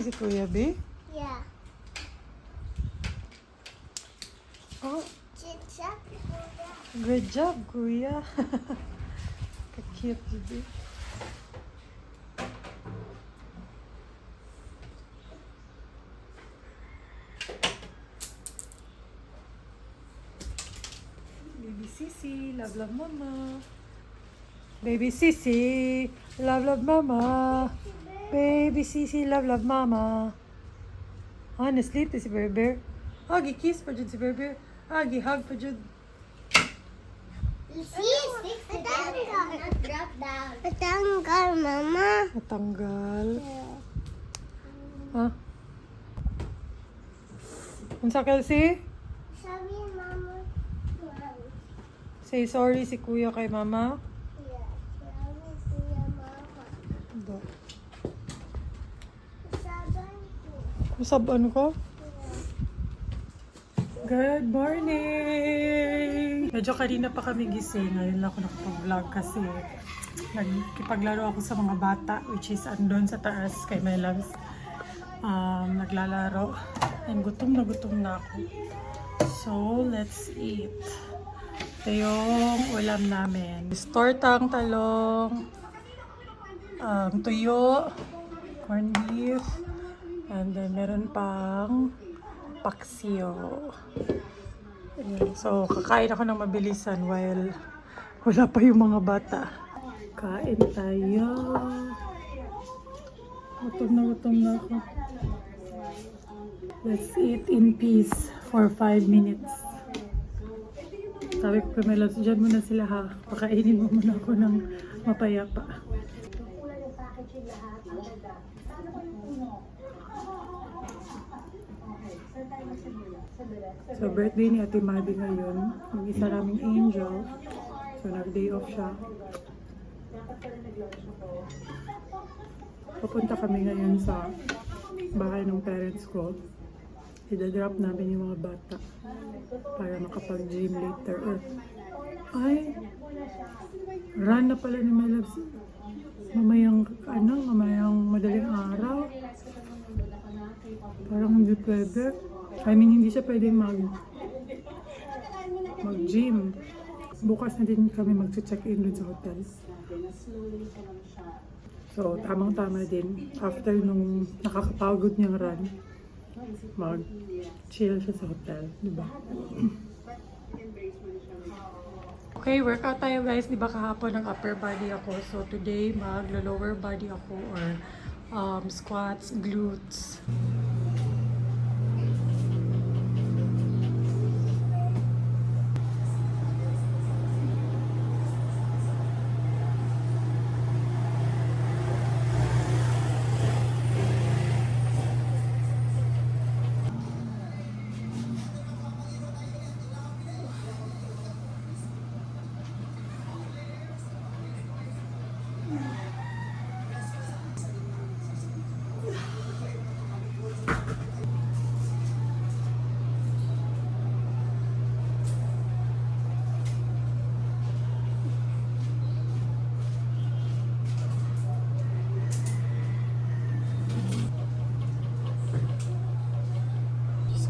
si Kuya B? Yeah. Oh, Chit-chat. good job, Kuya. Ka-cute, baby. Baby Sisi, love love mama. Baby Sisi, love love mama. Baby Sisi, love love mama. Honestly, ito si Bear Bear. Agi, kiss pa dyan si Bear Bear. Agi, hug pa dyan. You see, stick together, not drop down. Natanggal, Mama. Natanggal. Ha? Ang sa Kelsey? Sabi, Mama. Say sorry si Kuya kay Mama. Yeah, sabi siya, Mama. Do. Sabi ko. Masaban ko? Good morning! Medyo kanina pa kami gising. Ngayon lang ako nakapag-vlog kasi nagkipaglaro ako sa mga bata which is andun sa taas kay my loves. Naglalaro. And gutom na ako. So, let's eat. Ito yung ulam namin. Tortang talong, tuyo, corned beef, and then meron pang paksiyo. Ayan. So, kakain ako ng mabilisan while wala pa yung mga bata. Kain tayo. Gutom na ako. Let's eat in peace for 5 minutes. Sabi ko kay my loves, dyan muna sila ha. Pakainin mo muna ako ng mapayapa. So, birthday ni Ate Maddie ngayon. Yung isa naming angel. So, nag-day off siya. Pupunta kami ngayon sa bahay ng parents ko. I-drop namin yung mga bata para makapag-gym later. Or, ay, run na pala ni my loves. Mamayang madaling araw. Parang hindi pwede. I mean, hindi siya pwedeng mag-gym. Bukas na din kami mag-check-in dun sa hotel. So, tamang-tama din. After nung nakakapagod niyang run, mag-chill siya sa hotel. Diba? Okay, workout tayo guys. Diba kahapon ng upper body ako. So, today mag-lower body ako or squats, glutes.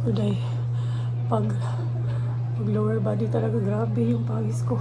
Today, pag lower body talaga, grabe yung pawis ko.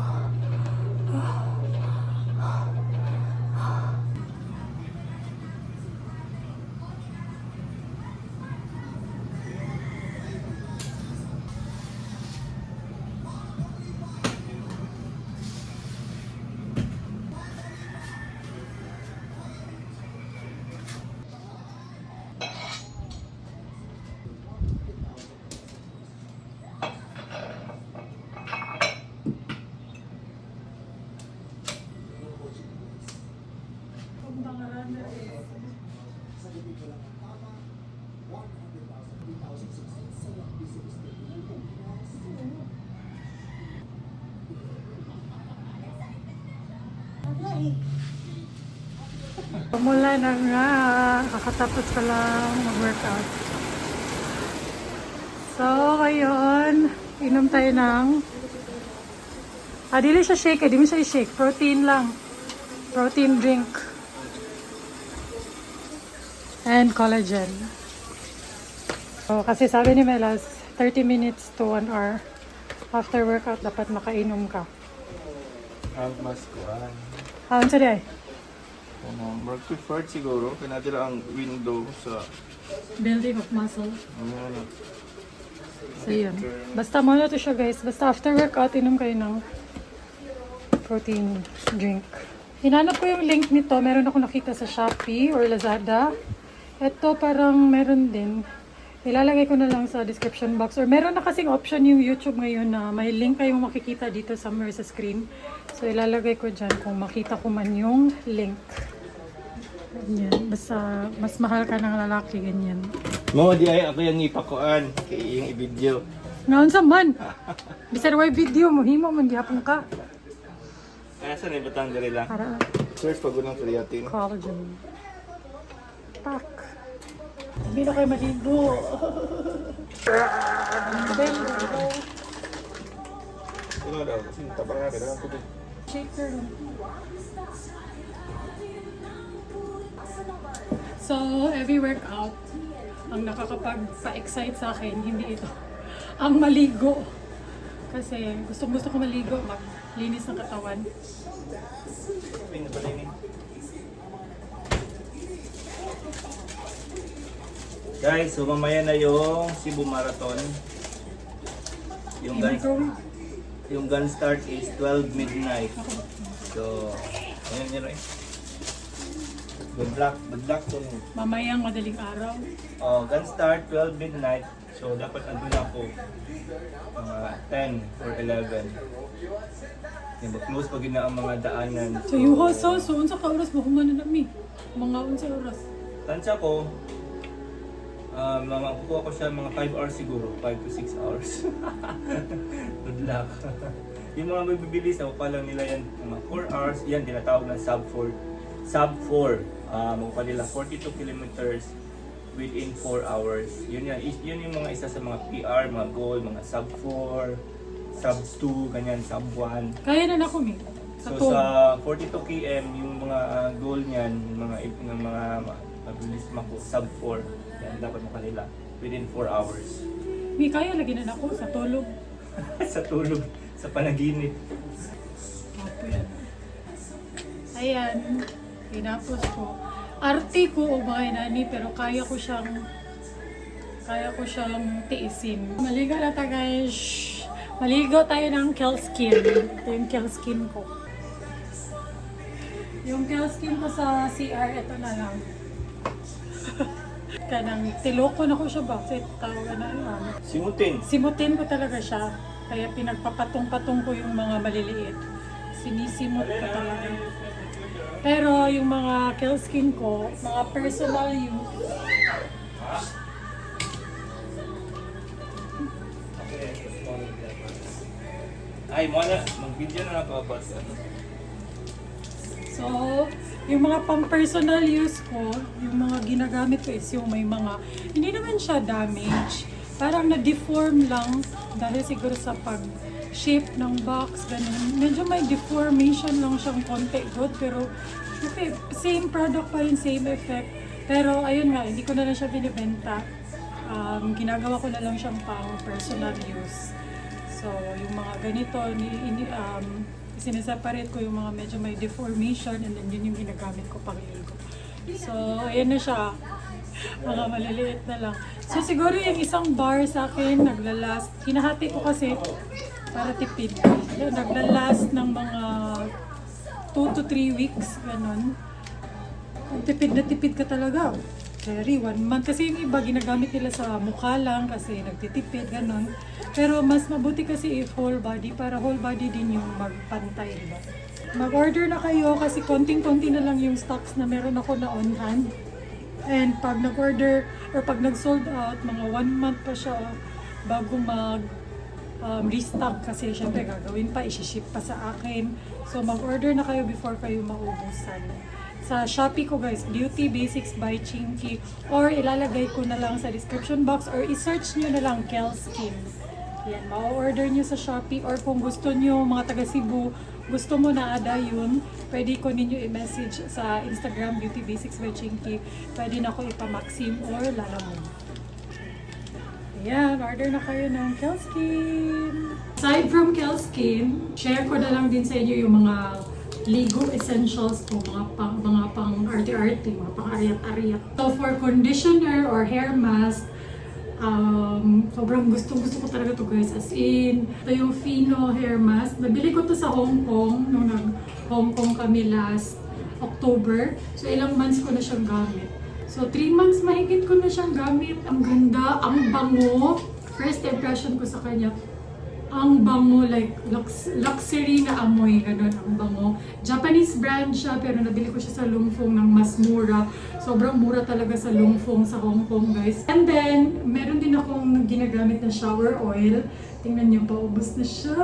Mula na nga, kakatapos pa lang mag-workout. So, ngayon, inom tayo ng dili siya shake, di mo siya i-shake. Protein lang. Protein drink. and collagen. So, kasi sabi ni Melas, 30 minutes to 1 hour after workout dapat makainom ka. Ang mas kuhan. Ano sa di ay? More preferred siguro. Kaya natin ang window sa... Building of muscle. Ano, So yun. Basta mo na to siya guys. Basta after workout, inom kayo ng protein drink. Hinanap ko yung link nito. Meron ako nakita sa Shopee or Lazada. Ito parang meron din. Ilalagay ko na lang sa description box. Or meron na kasing option yung YouTube ngayon na may link kayong makikita dito somewhere sa screen. So ilalagay ko dyan kung makita ko man yung link. Ganyan. Basta mas mahal ka ng lalaki, ganyan. Mo, di ay ako yung ipakuan. Kaya yung i-video. Ngayon sa man. Bisan way video mo, himo man gihapon ka. Kaya saan yung batang dali lang? Para Search pag unang creatine. collagen. Tak. Hindi na kayo maligo. Ano daw? Kasi tabang nga. Kailangan tubig. Shaker. So, every workout, ang nakakapagpa-excite sa akin, hindi ito. Ang maligo. Kasi gusto ko maligo, maglinis ng katawan. Pinapalinin. Guys, so mamaya na yung Cebu Marathon. Yung gun start is 12 midnight. So, ayun yun eh. Good luck to me. Mamayang madaling araw. Gun start 12 midnight. So, dapat andun ako mga 10 or 11. Yung close pag na ang mga daanan. So, yung hoso, so unsa ka oras mo humana na mi? Mga unsa oras? Tansya ko, makukuha ko siya mga 5 hours siguro, 5 to 6 hours. Good luck. Yung mga mabibilis, ako pa lang nila yan, mga 4 hours, yan tinatawag na sub 4. Sub 4, makukuha nila 42 kilometers within 4 hours. Yun yung mga isa sa mga PR, mga goal, mga sub 4, sub 2, ganyan, sub 1. Kaya na ako mi. So sa 42 km, yung mga goal niyan, yung mga mabilis mako sub 4. Yan dapat mo kanila within 4 hours. Mi, kaya lagi na ako sa tulog. Sa tulog, sa panaginip. Opo yan. Ayan. Tinapos ko. Arte ko o mga nani, pero kaya ko siyang tiisin. Maligo na tayo guys. Maligo tayo ng Kelskin. Ito yung Kelskin ko. Yung Kelskin ko sa CR, ito na lang. Kanang tiloko na ko siya, bakit tawagan na yun. Simutin ko talaga siya. Kaya pinagpapatong-patong ko yung mga maliliit. Sinisimot ko talaga. Pero yung mga Kelskin ko, mga personal use. Ay, mag-video na ako about ano. So, yung mga pang-personal use ko, yung mga ginagamit ko is yung may mga, hindi naman siya damage. Parang na-deform lang dahil siguro sa pag-shape ng box, ganun. Medyo may deformation lang siyang konti good, pero okay, same product pa rin, same effect. Pero ayun nga, hindi ko na lang siya binibenta. Ginagawa ko na lang siyang pang-personal use. So, yung mga ganito, sineseparate ko yung mga medyo may deformation and then yun yung ginagamit ko pang ligo. So, ayan na siya. Mga maliliit na lang. So, siguro yung isang bar sa akin, naglalast. Hinahati ko kasi para tipid. Naglalast ng mga 2 to 3 weeks, ganun. Kung tipid na tipid ka talaga. Very, 1 month. Kasi yung iba, ginagamit nila sa mukha lang kasi nagtitipid, ganun. Pero mas mabuti kasi if whole body, para whole body din yung magpantay, diba? Mag-order na kayo kasi konting-konti na lang yung stocks na meron ako na on hand. And pag nag-order or pag nag-sold out, mga 1 month pa siya bago restock kasi syempre gagawin pa, isi-ship pa sa akin. So mag-order na kayo before kayo maubusan. Sa Shopee ko guys, Beauty Basics by Chinky, or ilalagay ko na lang sa description box or i-search nyo na lang Kelskin. Yan, ma-order nyo sa Shopee or kung gusto nyo, mga taga Cebu, gusto mo na ada yun, pwede ko ninyo i-message sa Instagram Beauty Basics by Chinky. Pwede na ko ipa-Maxim or Lalamon. Ayan, order na kayo ng Kelskin. Aside from Kelskin, share ko na lang din sa inyo yung mga Ligo essentials ko, mga pang arte-arte, mga pang ariat-ariat. So for conditioner or hair mask, sobrang gusto ko talaga to guys. As in, ito yung Fino hair mask. Nabili ko to sa Hong Kong, nung nag-Hong Kong kami last October. So ilang months ko na siyang gamit. So 3 months mahigit ko na siyang gamit. Ang ganda, ang bango. First impression ko sa kanya, ang bango, like luxury na amoy, ganun ang bango. Japanese brand siya, pero nabili ko siya sa Lungfong ng mas mura. Sobrang mura talaga sa Lungfong sa Hong Kong, guys. And then, meron din akong ginagamit na shower oil. Tingnan niyo, paubos na siya.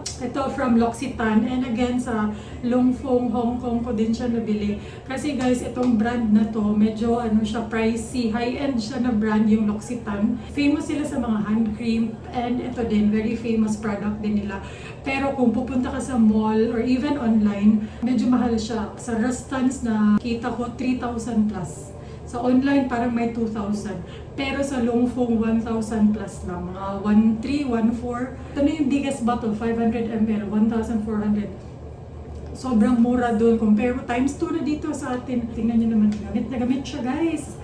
Ito from L'Occitane, and again sa Lungfong, Hong Kong ko din siya nabili. Kasi guys, itong brand na to, medyo ano siya, pricey, high-end siya na brand yung L'Occitane. Famous sila sa mga hand cream, and ito din, very famous product din nila. Pero kung pupunta ka sa mall or even online, medyo mahal siya. Sa Rustans na kita ko, 3,000 plus. Sa online, parang may 2,000. Pero sa Lungfong, 1,000 plus lang. Mga 1,300, 1,400. Ito na yung biggest bottle, 500 ml, 1,400. Sobrang mura doon. Compare mo, times 2 na dito sa atin. Tingnan nyo naman, gamit na gamit siya, guys.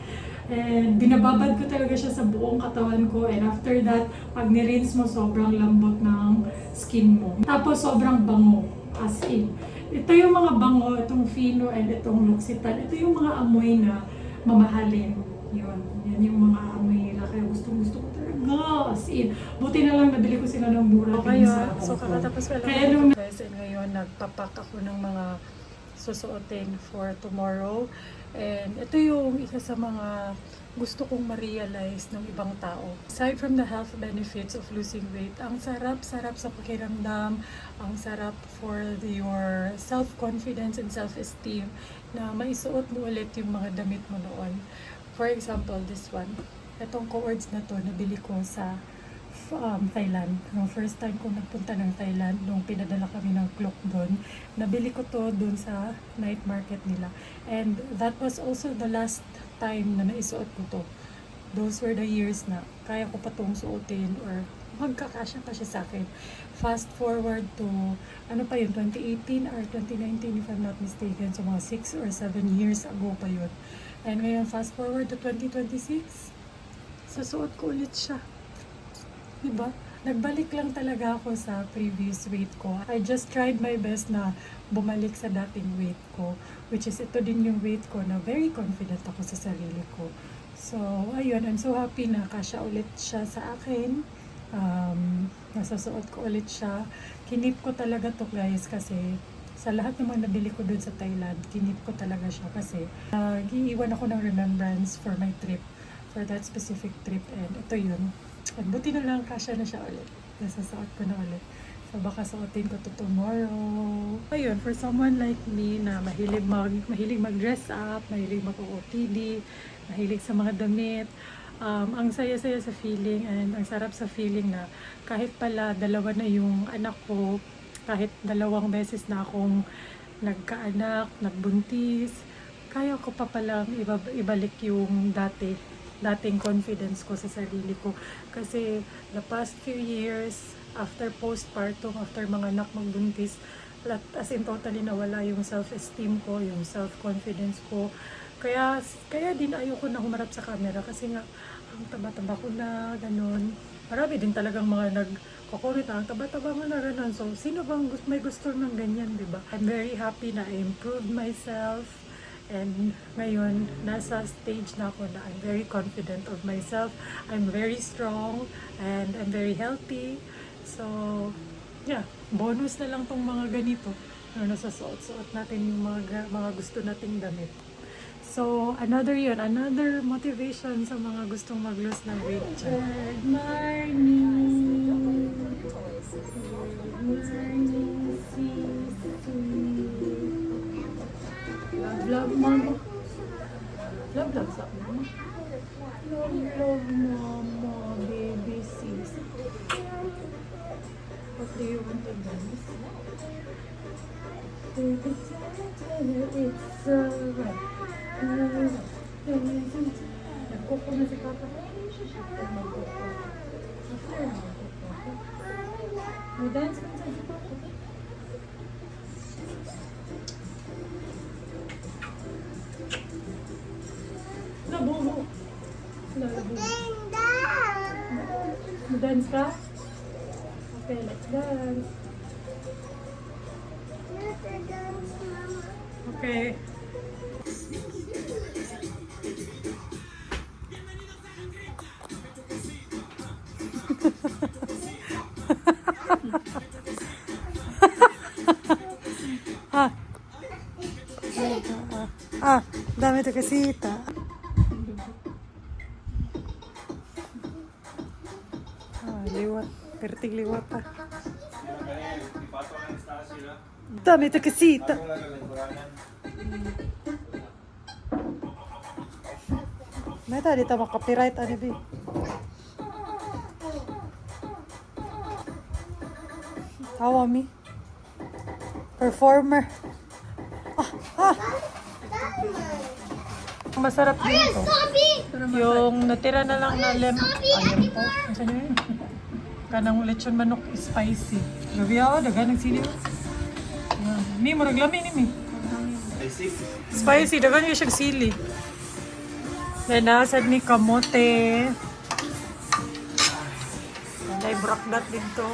And binababad ko talaga siya sa buong katawan ko. And after that, pag nirinse mo, sobrang lambot ng skin mo. Tapos sobrang bango, as in. Ito yung mga bango, itong Fino and itong L'Occitane. Ito yung mga amoy na mamahalin. Yun. Yan yung mga amoy nila. Kaya gusto ko talaga. As in. Buti na lang nabili ko sila ng mura. Okay, din sa Hong so Kong. kakatapos ko lang. Kaya nung Guys, and ngayon nagpapak ako ng mga susuotin for tomorrow. And ito yung isa sa mga gusto kong ma-realize ng ibang tao. Aside from the health benefits of losing weight, ang sarap-sarap sa pakiramdam, ang sarap for your self-confidence and self-esteem na maisuot mo ulit yung mga damit mo noon. For example, this one. Itong cords na to, nabili ko sa Thailand. Nung first time ko nagpunta ng Thailand, nung pinadala kami ng cloak doon, nabili ko to doon sa night market nila. And that was also the last time na naisuot ko to. Those were the years na kaya ko pa tong suotin or magkakasya pa siya sa akin. Fast forward to, ano pa yun, 2018 or 2019 if I'm not mistaken. So mga 6 or 7 years ago pa yun. And ngayon, fast forward to 2026, susuot ko ulit siya. Diba? Nagbalik lang talaga ako sa previous weight ko. I just tried my best na bumalik sa dating weight ko. Which is ito din yung weight ko na very confident ako sa sarili ko. So, ayun. I'm so happy na kasya ulit siya sa akin. Nasasuot ko ulit siya. Kinip ko talaga to guys kasi sa lahat ng mga nabili ko dun sa Thailand, kinip ko talaga siya kasi giiwan ako ng remembrance for my trip. For that specific trip. And ito yun. At buti na lang, kasya na siya ulit. Nasasuot ko na ulit. So baka suotin ko to tomorrow. Ayun, for someone like me na mahilig mag-dress up, mahilig mag-OOTD, mahilig sa mga damit, ang saya-saya sa feeling and ang sarap sa feeling na kahit pala dalawa na yung anak ko, kahit 2 beses na akong nagkaanak, nagbuntis, kaya ko pa palang ibalik yung dating confidence ko sa sarili ko. Kasi the past few years, after postpartum, after mga anak magbuntis, as in totally nawala yung self-esteem ko, yung self-confidence ko. Kaya din ayoko na humarap sa camera kasi nga, ang taba-taba ko na, ganun. Marami din talagang mga nagko-comment, ang taba-taba mo na, ganun. So, sino bang may gusto ng ganyan, diba? I'm very happy na I improved myself. And ngayon, nasa stage na ako na I'm very confident of myself. I'm very strong and I'm very healthy. So, yeah, bonus na lang tong mga ganito. Nasasuot-suot natin yung mga gusto nating damit. So, another motivation sa mga gustong mag-lose ng weight. Good morning! Good morning, Sisi! Love, mama. Love sa mama. Love, mama, baby sis. What do you want to dance? It's nagkoko na si Papa. Magkoko. May dance ka sa si Papa. Nabubo. Nabubo. Dance ka? Okay, let's dance. Okay. Dame tu casita. Liwat. Pertig liwat pa. Dame tu casita. May tadi dito makapiright ani bi. Tawa mi. Performer. Masarap din to. Yung natira na lang na lemon. Ayun po. Saan yun? Kanang lechon manok is spicy. Gabi ako, dagan ng sili. Mi, murag lami ni mi. Spicy, dagan yung siyang sili. Then nasad ni kamote. May brakdat din to.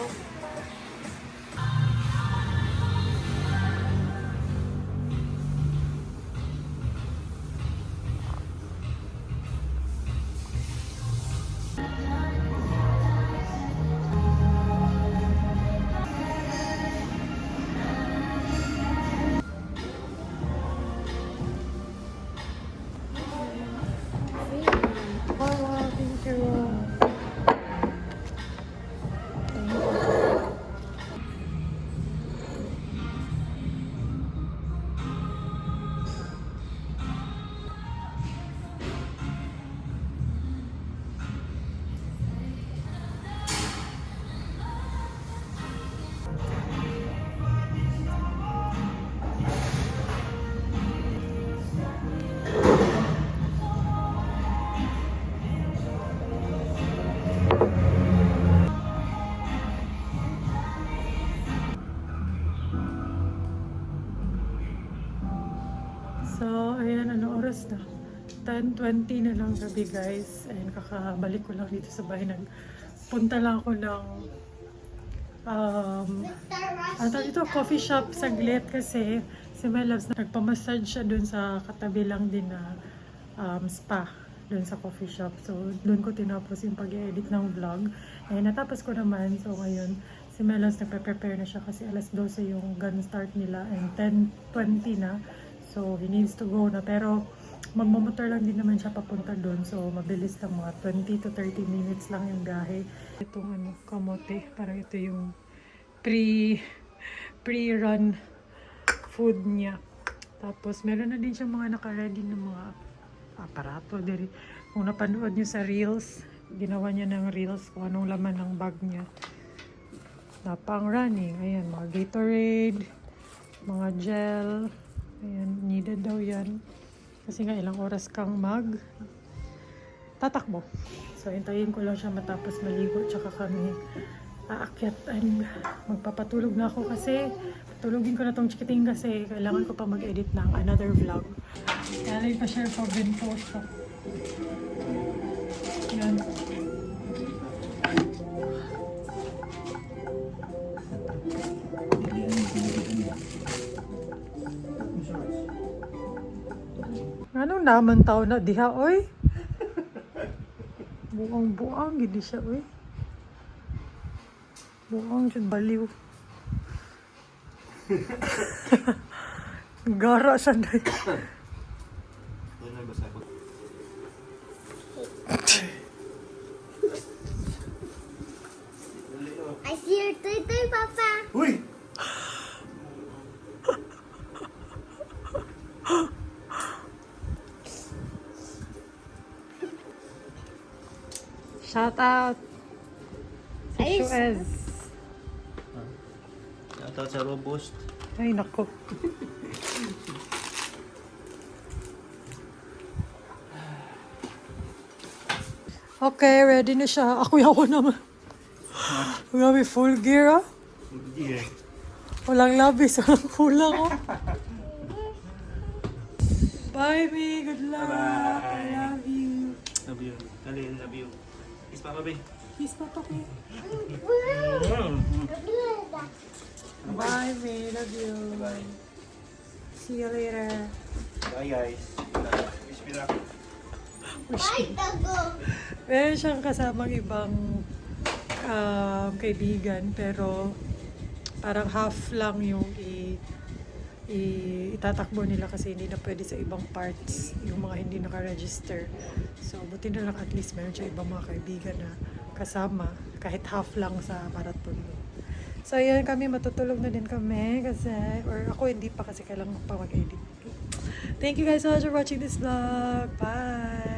Thank you. So, ayan, ano oras na? 10:20 na lang gabi guys. And kakabalik ko lang dito sa bahay. Nagpunta lang ako ng ito, coffee shop saglit kasi si My Loves nagpamassage siya dun sa katabi lang din na spa dun sa coffee shop. So, dun ko tinapos yung pag-edit ng vlog. Eh, natapos ko naman. So, ngayon, si My Loves nagpe-prepare na siya kasi alas 12 yung gun start nila and 10:20 na. So, he needs to go na. Pero, magmamotor lang din naman siya papunta doon. So, mabilis lang mga 20 to 30 minutes lang yung biyahe. Itong kamote. Parang ito yung pre-run food niya. Tapos, meron na din siya mga naka-ready na mga aparato. Kung napanood niyo sa Reels, ginawa niya ng Reels kung anong laman ng bag niya. Na pang running. Ayan, mga Gatorade, mga gel. Ayan, needed daw yan. Kasi nga ilang oras kang tatakbo. So, hintayin ko lang siya matapos maligo. Tsaka kami aakyat and magpapatulog na ako kasi patulogin ko na tong chikiting kasi kailangan ko pa mag-edit ng another vlog. Kaya pa share ko Ventosa. Yan. Anong naman tao na diha, oy? Buang-buang, gini siya, oy. Buang siya, baliw. Gara siya na. I see your toy, Papa. Uy! Shout out. Si Ayos. Suez. Shoutout sa Robust. Ay, nako. Okay, ready na siya. Ako naman. Grabe, full gear ah. Yeah. Walang labis, walang kulang oh. Bye, me. Good luck. Bye-bye. I love you. Love you. Dali, love you. Kiss Papa Bay. Kiss Papa P. Mm. Bye, me. Love you. Bye. See you later. Bye guys. Wish me luck. Bye, Tago. Meron siyang kasamang ibang kaibigan, pero parang half lang yung itatakbo nila kasi hindi na pwede sa ibang parts yung mga hindi naka-register. So, buti na lang at least meron siya ibang mga kaibigan na kasama kahit half lang sa marathon. So, yun kami, matutulog na din kami kasi, or ako hindi pa kasi kailangan pa mag-edit. Thank you guys so much for watching this vlog. Bye!